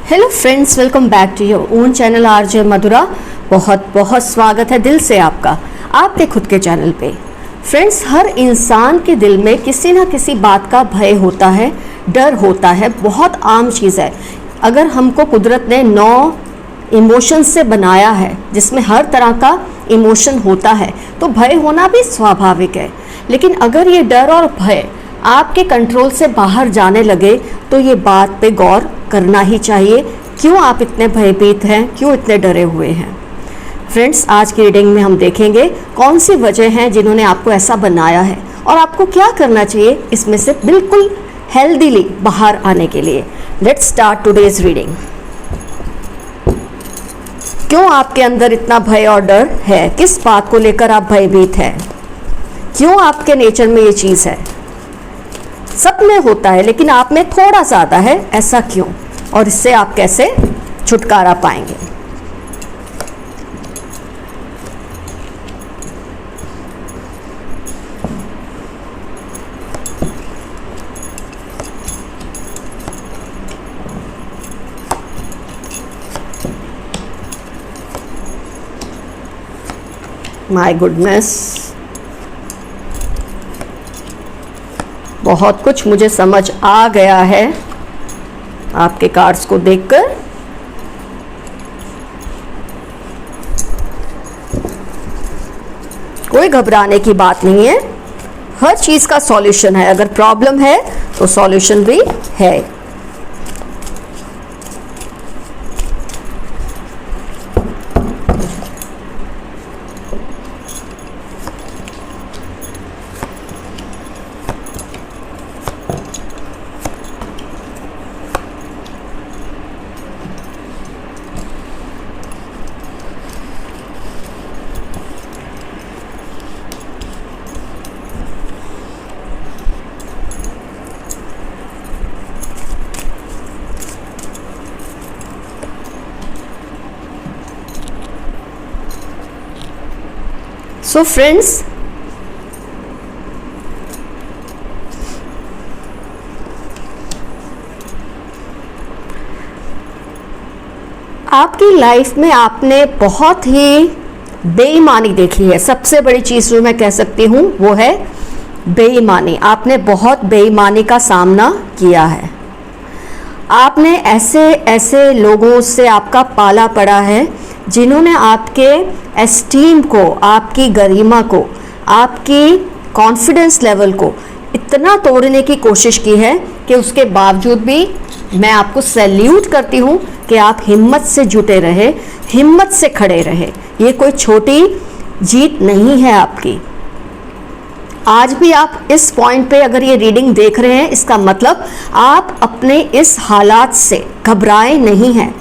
Hello friends, welcome back to your own channel RJ Madhura. बहुत बहुत स्वागत है दिल से आपका आपके खुद के चैनल पे। फ्रेंड्स, हर इंसान के दिल में किसी ना किसी बात का भय होता है, डर होता है, बहुत आम चीज़ है। अगर हमको कुदरत ने 9 इमोशन से बनाया है जिसमें हर तरह का इमोशन होता है, तो भय होना भी स्वाभाविक है। लेकिन अगर ये डर और भय आपके कंट्रोल से बाहर जाने लगे तो ये बात पे गौर करना ही चाहिए। क्यों आप इतने भयभीत हैं, क्यों इतने डरे हुए हैं? फ्रेंड्स, आज की रीडिंग में हम देखेंगे कौन सी वजह हैं जिन्होंने आपको ऐसा बनाया है और आपको क्या करना चाहिए इसमें से बिल्कुल हेल्दीली बाहर आने के लिए। Let's start today's reading. क्यों आपके अंदर इतना भय और डर है? किस बात को लेकर आप भयभीत हैं? क्यों आपके नेचर में ये चीज़ है? सब में होता है लेकिन आप में थोड़ा ज़्यादा है, ऐसा क्यों? और इससे आप कैसे छुटकारा पाएंगे? माय गुडनेस, बहुत कुछ मुझे समझ आ गया है आपके कार्ड्स को देखकर। कोई घबराने की बात नहीं है, हर चीज़ का सॉल्यूशन है। अगर प्रॉब्लम है तो सॉल्यूशन भी है। सो फ्रेंड्स, आपकी लाइफ में आपने बहुत ही बेईमानी देखी है। सबसे बड़ी चीज़ जो मैं कह सकती हूँ वो है बेईमानी। आपने बहुत बेईमानी का सामना किया है। आपने ऐसे ऐसे लोगों से आपका पाला पड़ा है जिन्होंने आपके एस्टीम को, आपकी गरिमा को, आपकी कॉन्फिडेंस लेवल को इतना तोड़ने की कोशिश की है कि उसके बावजूद भी मैं आपको सैल्यूट करती हूँ कि आप हिम्मत से जुटे रहे, हिम्मत से खड़े रहे। ये कोई छोटी जीत नहीं है आपकी। आज भी आप इस पॉइंट पे अगर ये रीडिंग देख रहे हैं, इसका मतलब आप अपने इस हालात से घबराए नहीं हैं,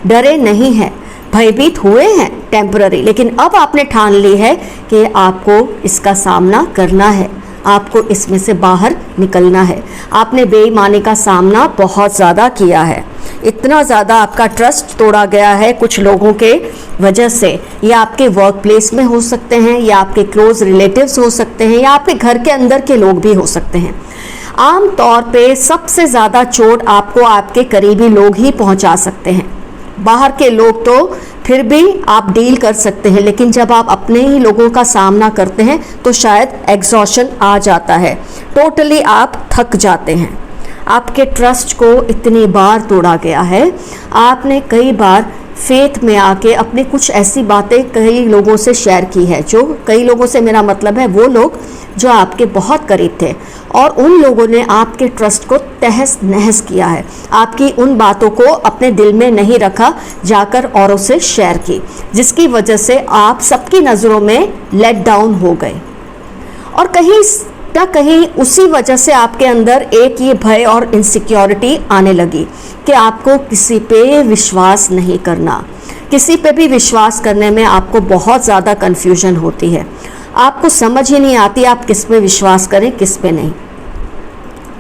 डरे नहीं हैं, भयभीत हुए हैं टेम्पररी, लेकिन अब आपने ठान ली है कि आपको इसका सामना करना है, आपको इसमें से बाहर निकलना है। आपने बेईमानी का सामना बहुत ज़्यादा किया है, इतना ज़्यादा आपका ट्रस्ट तोड़ा गया है कुछ लोगों के वजह से। या आपके वर्क प्लेस में हो सकते हैं, या आपके क्लोज रिलेटिव्स हो सकते हैं, या आपके घर के अंदर के लोग भी हो सकते हैं। आम तौर पे सबसे ज़्यादा चोट आपको आपके करीबी लोग ही पहुंचा सकते हैं। बाहर के लोग तो फिर भी आप डील कर सकते हैं, लेकिन जब आप अपने ही लोगों का सामना करते हैं तो शायद एग्जॉशन आ जाता है, टोटली आप थक जाते हैं। आपके ट्रस्ट को इतनी बार तोड़ा गया है, आपने कई बार फेथ में आके अपनी कुछ ऐसी बातें कई लोगों से शेयर की है। जो कई लोगों से मेरा मतलब है वो लोग जो आपके बहुत करीब थे, और उन लोगों ने आपके ट्रस्ट को तहस नहस किया है। आपकी उन बातों को अपने दिल में नहीं रखा, जाकर औरों से शेयर की, जिसकी वजह से आप सबकी नज़रों में लेट डाउन हो गए। और कहीं ना कहीं उसी वजह से आपके अंदर एक ये भय और इनसिक्योरिटी आने लगी कि आपको किसी पे विश्वास नहीं करना। किसी पे भी विश्वास करने में आपको बहुत ज़्यादा कन्फ्यूजन होती है। आपको समझ ही नहीं आती आप किस पे विश्वास करें, किस पे नहीं।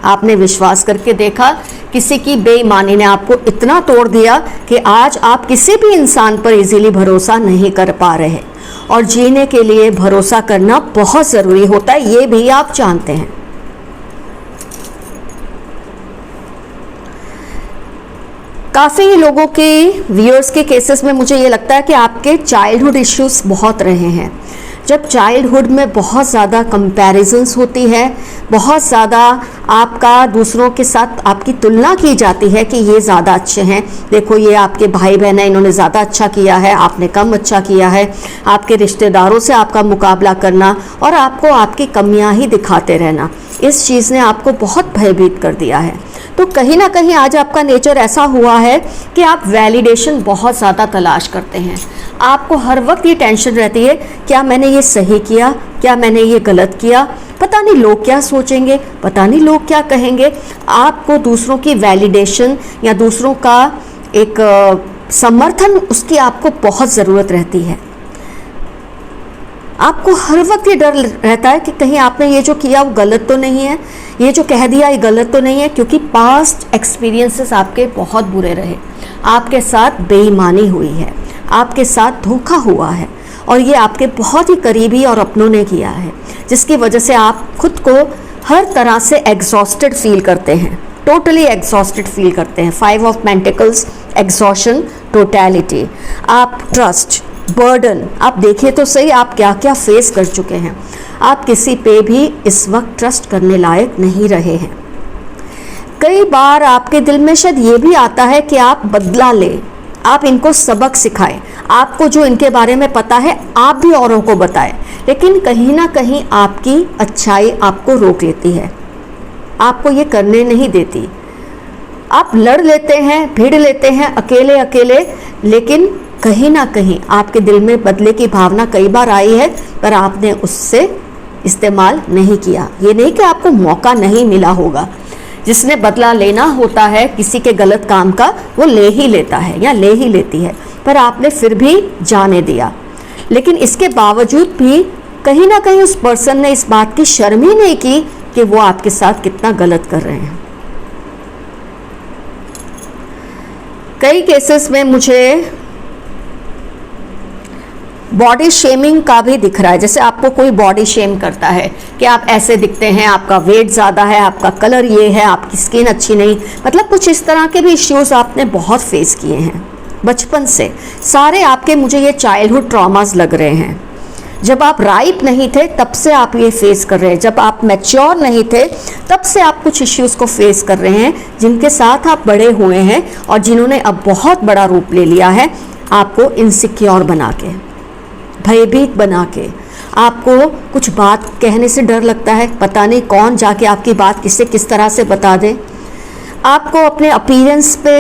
आपने विश्वास करके देखा, किसी की बेईमानी ने आपको इतना तोड़ दिया कि आज आप किसी भी इंसान पर इजीली भरोसा नहीं कर पा रहे। और जीने के लिए भरोसा करना बहुत ज़रूरी होता है, ये भी आप जानते हैं। काफ़ी लोगों के व्यूअर्स के केसेस में मुझे ये लगता है कि आपके चाइल्डहुड इश्यूज बहुत रहे हैं। जब चाइल्डहुड में बहुत ज़्यादा कंपैरिजंस होती है, बहुत ज़्यादा आपका दूसरों के साथ आपकी तुलना की जाती है कि ये ज़्यादा अच्छे हैं, देखो ये आपके भाई बहन हैं, इन्होंने ज़्यादा अच्छा किया है, आपने कम अच्छा किया है। आपके रिश्तेदारों से आपका मुकाबला करना और आपको आपकी कमियां ही दिखाते रहना, इस चीज़ ने आपको बहुत भयभीत कर दिया है। तो कहीं ना कहीं आज आपका नेचर ऐसा हुआ है कि आप वैलिडेशन बहुत ज़्यादा तलाश करते हैं। आपको हर वक्त ये टेंशन रहती है, क्या मैंने ये सही किया, क्या मैंने ये गलत किया, पता नहीं लोग क्या सोचेंगे, पता नहीं लोग क्या कहेंगे। आपको दूसरों की वैलिडेशन या दूसरों का एक समर्थन, उसकी आपको बहुत ज़रूरत रहती है। आपको हर वक्त ये डर रहता है कि कहीं आपने ये जो किया वो गलत तो नहीं है, ये जो कह दिया ये गलत तो नहीं है, क्योंकि पास्ट एक्सपीरियंसेस आपके बहुत बुरे रहे, आपके साथ बेईमानी हुई है, आपके साथ धोखा हुआ है और ये आपके बहुत ही करीबी और अपनों ने किया है, जिसकी वजह से आप खुद को हर तरह से एग्जॉस्टेड फील करते हैं, टोटली एग्जॉस्टेड फील करते हैं। 5 ऑफ पेंटिकल्स, एग्जॉशन, टोटलिटी। आप ट्रस्ट, बर्डन, आप देखिए तो सही आप क्या क्या फेस कर चुके हैं। आप किसी पे भी इस वक्त ट्रस्ट करने लायक नहीं रहे हैं। कई बार आपके दिल में शायद ये भी आता है कि आप बदला लें, आप इनको सबक सिखाएं, आपको जो इनके बारे में पता है आप भी औरों को बताएं, लेकिन कहीं ना कहीं आपकी अच्छाई आपको रोक लेती है, आपको ये करने नहीं देती। आप लड़ लेते हैं, भिड़ लेते हैं अकेले अकेले, लेकिन कहीं ना कहीं आपके दिल में बदले की भावना कई बार आई है, पर आपने उससे इस्तेमाल नहीं किया। ये नहीं कि आपको मौका नहीं मिला होगा, जिसने बदला लेना होता है किसी के गलत काम का वो ले ही लेता है या ले ही लेती है, पर आपने फिर भी जाने दिया। लेकिन इसके बावजूद भी कहीं ना कहीं उस पर्सन ने इस बात की शर्म ही नहीं की कि वो आपके साथ कितना गलत कर रहे हैं। कई केसेस में मुझे बॉडी शेमिंग का भी दिख रहा है, जैसे आपको कोई बॉडी शेम करता है कि आप ऐसे दिखते हैं, आपका वेट ज़्यादा है, आपका कलर ये है, आपकी स्किन अच्छी नहीं, मतलब कुछ इस तरह के भी इश्यूज आपने बहुत फेस किए हैं बचपन से। सारे आपके मुझे ये चाइल्डहुड ट्रॉमास लग रहे हैं। जब आप राइप नहीं थे तब से आप ये फेस कर रहे हैं, जब आप मैच्योर नहीं थे तब से आप कुछ इश्यूज़ को फेस कर रहे हैं, जिनके साथ आप बड़े हुए हैं और जिन्होंने अब बहुत बड़ा रूप ले लिया है, आपको इनसिक्योर बना के, भयभीत बना के। आपको कुछ बात कहने से डर लगता है, पता नहीं कौन जाके आपकी बात किसे किस तरह से बता दे। आपको अपने अपीयरेंस पे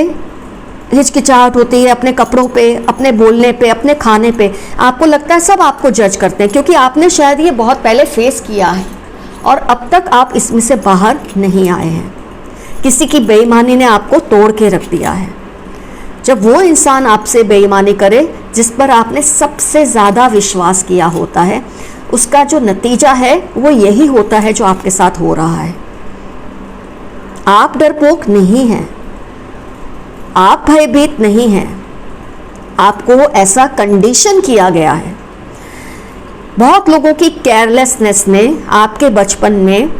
हिचकिचाहट होती है, अपने कपड़ों पे, अपने बोलने पे, अपने खाने पे। आपको लगता है सब आपको जज करते हैं, क्योंकि आपने शायद ये बहुत पहले फेस किया है और अब तक आप इसमें से बाहर नहीं आए हैं। किसी की बेईमानी ने आपको तोड़ के रख दिया है। जब वो इंसान आपसे बेईमानी करे जिस पर आपने सबसे ज़्यादा विश्वास किया होता है, उसका जो नतीजा है वो यही होता है जो आपके साथ हो रहा है। आप डरपोक नहीं हैं, आप भयभीत नहीं हैं, आपको ऐसा कंडीशन किया गया है। बहुत लोगों की केयरलेसनेस ने आपके बचपन में,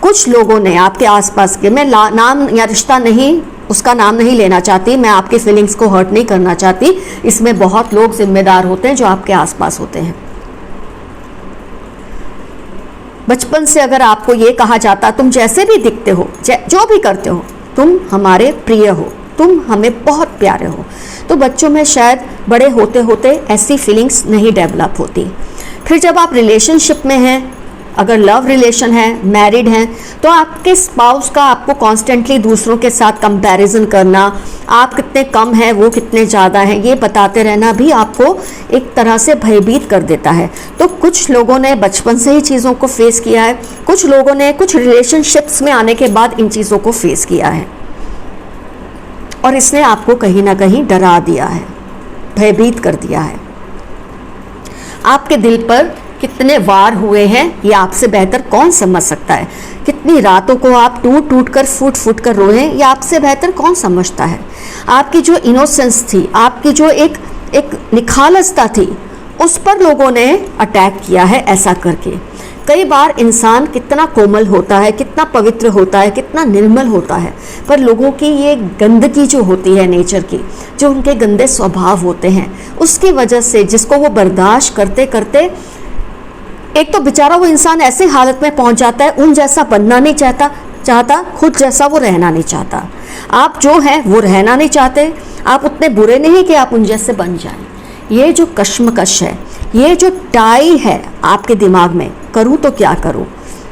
कुछ लोगों ने आपके आसपास के, मैं नाम या रिश्ता नहीं, उसका नाम नहीं लेना चाहती, मैं आपकी फीलिंग्स को हर्ट नहीं करना चाहती, इसमें बहुत लोग जिम्मेदार होते हैं जो आपके आसपास होते हैं। बचपन से अगर आपको ये कहा जाता तुम जैसे भी दिखते हो, जो भी करते हो, तुम हमारे प्रिय हो, तुम हमें बहुत प्यारे हो, तो बच्चों में शायद बड़े होते होते ऐसी फीलिंग्स नहीं डेवलप होती। फिर जब आप रिलेशनशिप में हैं, अगर लव रिलेशन है, मैरिड हैं, तो आपके स्पाउस का आपको कॉन्स्टेंटली दूसरों के साथ कंपैरिजन करना, आप कितने कम हैं, वो कितने ज़्यादा हैं, ये बताते रहना भी आपको एक तरह से भयभीत कर देता है। तो कुछ लोगों ने बचपन से ही चीज़ों को फेस किया है, कुछ लोगों ने कुछ रिलेशनशिप्स में आने के बाद इन चीज़ों को फेस किया है और इसने आपको कहीं ना कहीं डरा दिया है, भयभीत कर दिया है। आपके दिल पर कितने वार हुए हैं ये आपसे बेहतर कौन समझ सकता है। कितनी रातों को आप टूट टूट कर, फूट फूट कर रोए ये आपसे बेहतर कौन समझता है। आपकी जो इनोसेंस थी, आपकी जो एक निखालसता थी, उस पर लोगों ने अटैक किया है ऐसा करके। कई बार इंसान कितना कोमल होता है, कितना पवित्र होता है, कितना निर्मल होता है, पर लोगों की ये गंदगी जो होती है नेचर की, जो उनके गंदे स्वभाव होते हैं, उसकी वजह से जिसको वो बर्दाश्त करते करते एक तो बेचारा वो इंसान ऐसे हालत में पहुंच जाता है, उन जैसा बनना नहीं चाहता, खुद जैसा वो रहना नहीं चाहता। आप जो है वो रहना नहीं चाहते, आप उतने बुरे नहीं कि आप उन जैसे बन जाएं। ये जो कश्मकश है, ये जो टाई है आपके दिमाग में, करूँ तो क्या करूँ,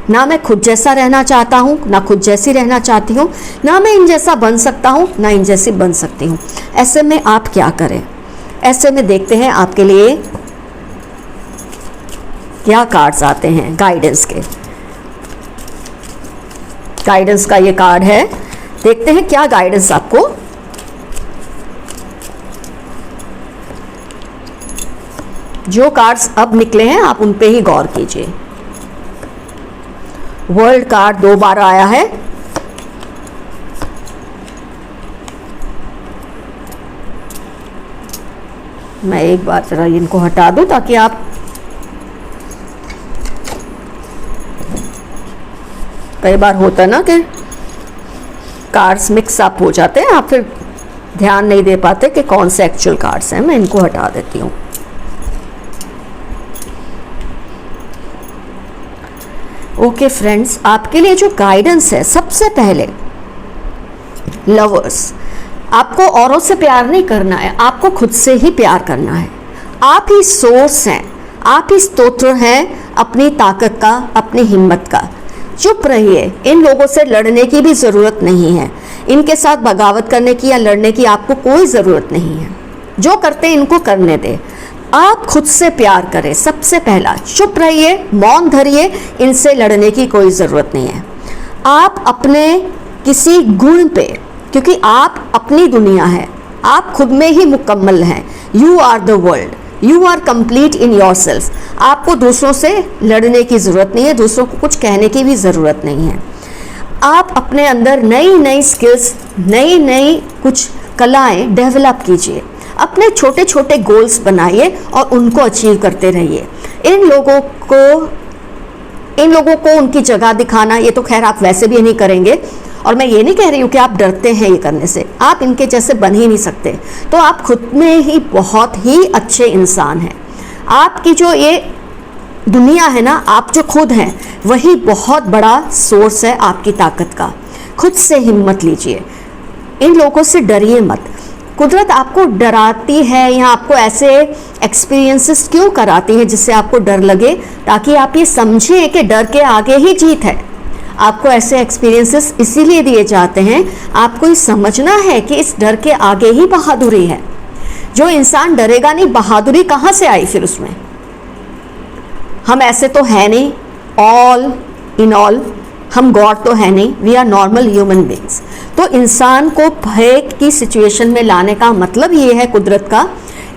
ना मैं खुद जैसा रहना चाहता हूँ, ना खुद जैसी रहना चाहती हूँ, ना मैं इन जैसा बन सकता हूँ, ना इन जैसी बन सकती हूँ। ऐसे में आप क्या करें? ऐसे में देखते हैं आपके लिए क्या कार्ड्स आते हैं गाइडेंस के। गाइडेंस का ये कार्ड है, देखते हैं क्या गाइडेंस आपको जो कार्ड्स अब निकले हैं आप उन पे ही गौर कीजिए। वर्ल्ड कार्ड 2 बार आया है, मैं एक बार जरा इनको हटा दूं ताकि आप कई बार होता है ना कि कार्ड्स मिक्स अप हो जाते हैं, आप फिर ध्यान नहीं दे पाते कि कौन से एक्चुअल कार्ड्स हैं। मैं इनको हटा देती हूँ। ओके फ्रेंड्स, आपके लिए जो गाइडेंस है, सबसे पहले लवर्स, आपको औरों से प्यार नहीं करना है, आपको खुद से ही प्यार करना है। आप ही सोर्स हैं, आप ही स्तोत्र हैं अपनी ताकत का, अपनी हिम्मत का। चुप रहिए, इन लोगों से लड़ने की भी ज़रूरत नहीं है, इनके साथ बगावत करने की या लड़ने की आपको कोई ज़रूरत नहीं है। जो करते हैं इनको करने दें, आप खुद से प्यार करें। सबसे पहला, चुप रहिए, मौन धरिए, इनसे लड़ने की कोई ज़रूरत नहीं है। आप अपने किसी गुण पे, क्योंकि आप अपनी दुनिया है, आप खुद में ही मुकम्मल हैं। You are the world, you are complete in yourself. आपको दूसरों से लड़ने की ज़रूरत नहीं है, दूसरों को कुछ कहने की भी ज़रूरत नहीं है। आप अपने अंदर नई नई स्किल्स, नई नई कुछ कलाएं डेवलप कीजिए, अपने छोटे छोटे गोल्स बनाइए और उनको अचीव करते रहिए। इन लोगों को उनकी जगह दिखाना, ये तो खैर आप वैसे भी नहीं करेंगे, और मैं ये नहीं कह रही हूँ कि आप डरते हैं ये करने से, आप इनके जैसे बन ही नहीं सकते। तो आप खुद में ही बहुत ही अच्छे इंसान हैं। आपकी जो ये दुनिया है ना, आप जो खुद हैं, वही बहुत बड़ा सोर्स है आपकी ताकत का। खुद से हिम्मत लीजिए, इन लोगों से डरिए मत। कुदरत आपको डराती है या आपको ऐसे एक्सपीरियंसेस क्यों कराती है जिससे आपको डर लगे, ताकि आप ये समझें कि डर के आगे ही जीत है। आपको ऐसे एक्सपीरियंसेस इसीलिए दिए जाते हैं, आपको ये समझना है कि इस डर के आगे ही बहादुरी है। जो इंसान डरेगा नहीं, बहादुरी कहाँ से आई फिर उसमें? हम ऐसे तो है नहीं, ऑल इन ऑल हम गॉड तो है नहीं, we are normal human beings. तो इंसान को भय की सिचुएशन में लाने का मतलब ये है कुदरत का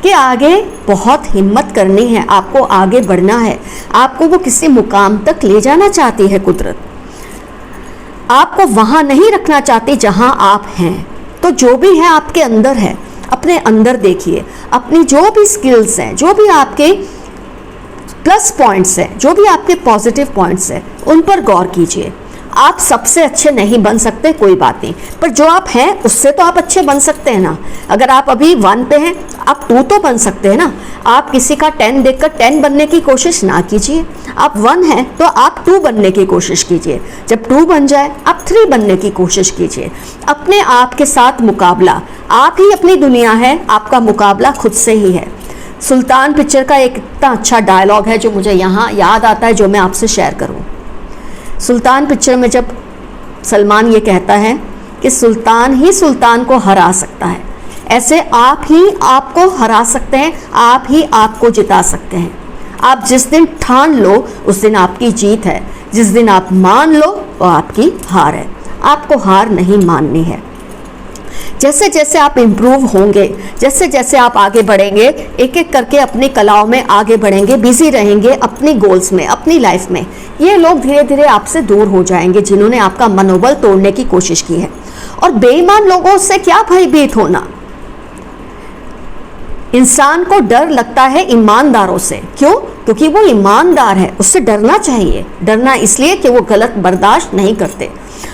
कि आगे बहुत हिम्मत करनी है, आपको आगे बढ़ना है, आपको वो किसी मुकाम तक ले जाना चाहती है कुदरत। आपको वहाँ नहीं रखना चाहती जहाँ आप हैं। तो जो भी है आपके अंदर है, अपने अंदर देखिए, अपनी जो भी स्किल्स हैं, जो भी आपके प्लस पॉइंट्स हैं, जो भी आपके पॉजिटिव पॉइंट्स हैं, उन पर गौर कीजिए। आप सबसे अच्छे नहीं बन सकते, कोई बात नहीं, पर जो आप हैं उससे तो आप अच्छे बन सकते हैं ना। अगर आप अभी 1 पे हैं, आप 2 तो बन सकते हैं ना। आप किसी का 10 देखकर 10 बनने की कोशिश ना कीजिए। आप 1 हैं तो आप 2 बनने की कोशिश कीजिए। जब 2 बन जाए, आप 3 बनने की कोशिश कीजिए। अपने आप के साथ मुकाबला, आप ही अपनी दुनिया है, आपका मुकाबला खुद से ही है। सुल्तान पिक्चर का एक इतना अच्छा डायलॉग है जो मुझे यहाँ याद आता है, जो मैं आपसे शेयर करूँ। सुल्तान पिक्चर में जब सलमान ये कहता है कि सुल्तान ही सुल्तान को हरा सकता है, ऐसे आप ही आपको हरा सकते हैं, आप ही आपको जिता सकते हैं। आप जिस दिन ठान लो उस दिन आपकी जीत है, जिस दिन आप मान लो वो आपकी हार है। आपको हार नहीं माननी है। जैसे जैसे आप इम्प्रूव होंगे, जैसे जैसे आप आगे बढ़ेंगे, एक एक करके अपनी कलाओं में आगे बढ़ेंगे, बिजी रहेंगे अपनी गोल्स में, अपनी लाइफ में, ये लोग धीरे धीरे आपसे दूर हो जाएंगे जिन्होंने आपका मनोबल तोड़ने की कोशिश की है। और बेईमान लोगों से क्या भयभीत होना, इंसान को डर लगता है ईमानदारों से। क्यों? क्योंकि वो ईमानदार है, उससे डरना चाहिए। डरना इसलिए कि वो गलत बर्दाश्त नहीं करते।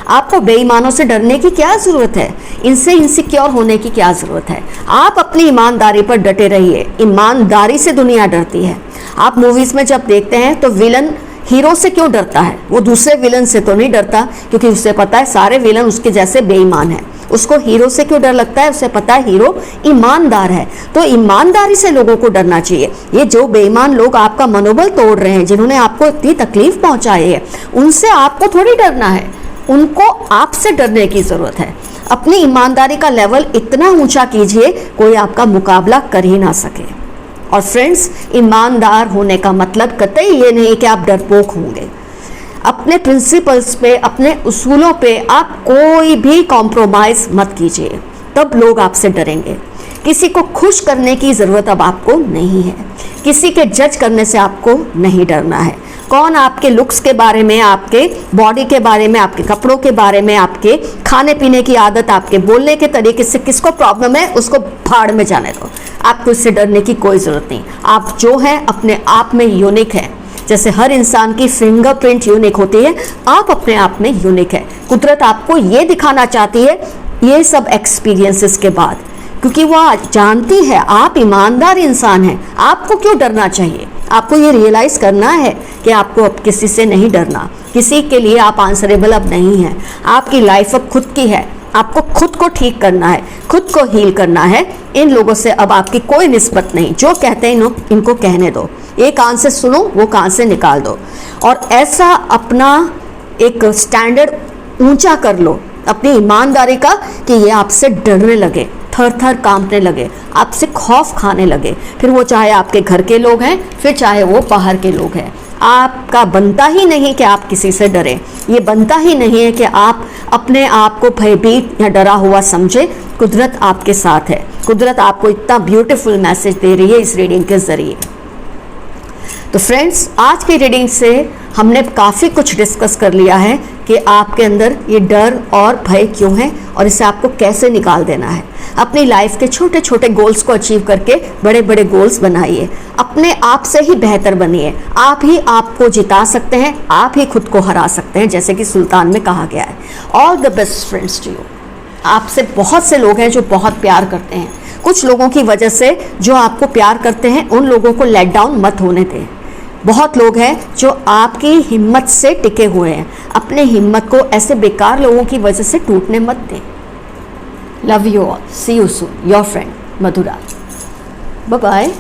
आपको बेईमानों से डरने की क्या ज़रूरत है? इनसे इनसिक्योर होने की क्या ज़रूरत है? आप अपनी ईमानदारी पर डटे रहिए। ईमानदारी से दुनिया डरती है। आप मूवीज़ में जब देखते हैं तो विलन हीरो से क्यों डरता है? वो दूसरे विलन से तो नहीं डरता, क्योंकि उसे पता है सारे विलन उसके जैसे बेईमान हैं। उसको हीरो से क्यों डर लगता है? उसे पता है हीरो ईमानदार है। तो ईमानदारी से लोगों को डरना चाहिए। ये जो बेईमान लोग आपका मनोबल तोड़ रहे हैं, जिन्होंने आपको इतनी तकलीफ पहुंचाई है, उनसे आपको थोड़ी डरना है, उनको आपसे डरने की ज़रूरत है। अपनी ईमानदारी का लेवल इतना ऊंचा कीजिए कोई आपका मुकाबला कर ही ना सके। और फ्रेंड्स, ईमानदार होने का मतलब कतई ये नहीं कि आप डरपोक होंगे। अपने प्रिंसिपल्स पे, अपने उसूलों पे आप कोई भी कॉम्प्रोमाइज़ मत कीजिए, तब लोग आपसे डरेंगे। किसी को खुश करने की ज़रूरत अब आपको नहीं है। किसी के जज करने से आपको नहीं डरना है। कौन आपके लुक्स के बारे में, आपके बॉडी के बारे में, आपके कपड़ों के बारे में, आपके खाने पीने की आदत, आपके बोलने के तरीके से किसको प्रॉब्लम है, उसको भाड़ में जाने दो। आपको इससे डरने की कोई ज़रूरत नहीं। आप जो हैं अपने आप में यूनिक हैं। जैसे हर इंसान की फिंगरप्रिंट यूनिक होती है, आप अपने आप में यूनिक है। कुदरत आपको ये दिखाना चाहती है ये सब एक्सपीरियंसेस के बाद, क्योंकि वह जानती है आप ईमानदार इंसान हैं। आपको क्यों डरना चाहिए? आपको ये रियलाइज़ करना है कि आपको अब किसी से नहीं डरना। किसी के लिए आप आंसरेबल अब नहीं हैं। आपकी लाइफ अब खुद की है। आपको खुद को ठीक करना है, खुद को हील करना है। इन लोगों से अब आपकी कोई निस्बत नहीं। जो कहते हैं इनको कहने दो। एक कान से सुनो, वो कान से निकाल दो। और ऐसा अपना एक स्टैंडर्ड ऊंचा कर लो अपनी ईमानदारी का कि ये आपसे डरने लगे, थर थर कांपने लगे, आपसे खौफ खाने लगे। फिर वो चाहे आपके घर के लोग हैं, फिर चाहे वो बाहर के लोग हैं। आपका बनता ही नहीं कि आप किसी से डरें। ये बनता ही नहीं है कि आप अपने आप को भयभीत या डरा हुआ समझे। कुदरत आपके साथ है। कुदरत आपको इतना ब्यूटीफुल मैसेज दे रही है इस रीडिंग के ज़रिए। तो फ्रेंड्स, आज की रीडिंग से हमने काफ़ी कुछ डिस्कस कर लिया है कि आपके अंदर ये डर और भय क्यों है और इसे आपको कैसे निकाल देना है। अपनी लाइफ के छोटे छोटे गोल्स को अचीव करके बड़े बड़े गोल्स बनाइए। अपने आप से ही बेहतर बनिए। आप ही आपको जिता सकते हैं, आप ही खुद को हरा सकते हैं, जैसे कि सुल्तान में कहा गया है। All the best friends to you. आपसे बहुत से लोग हैं जो बहुत प्यार करते हैं। कुछ लोगों की वजह से जो आपको प्यार करते हैं उन लोगों को लेट डाउन मत होने दें। बहुत लोग हैं जो आपकी हिम्मत से टिके हुए हैं। अपने हिम्मत को ऐसे बेकार लोगों की वजह से टूटने मत दें। Love you all. See you soon. Your friend Madhura. Bye bye.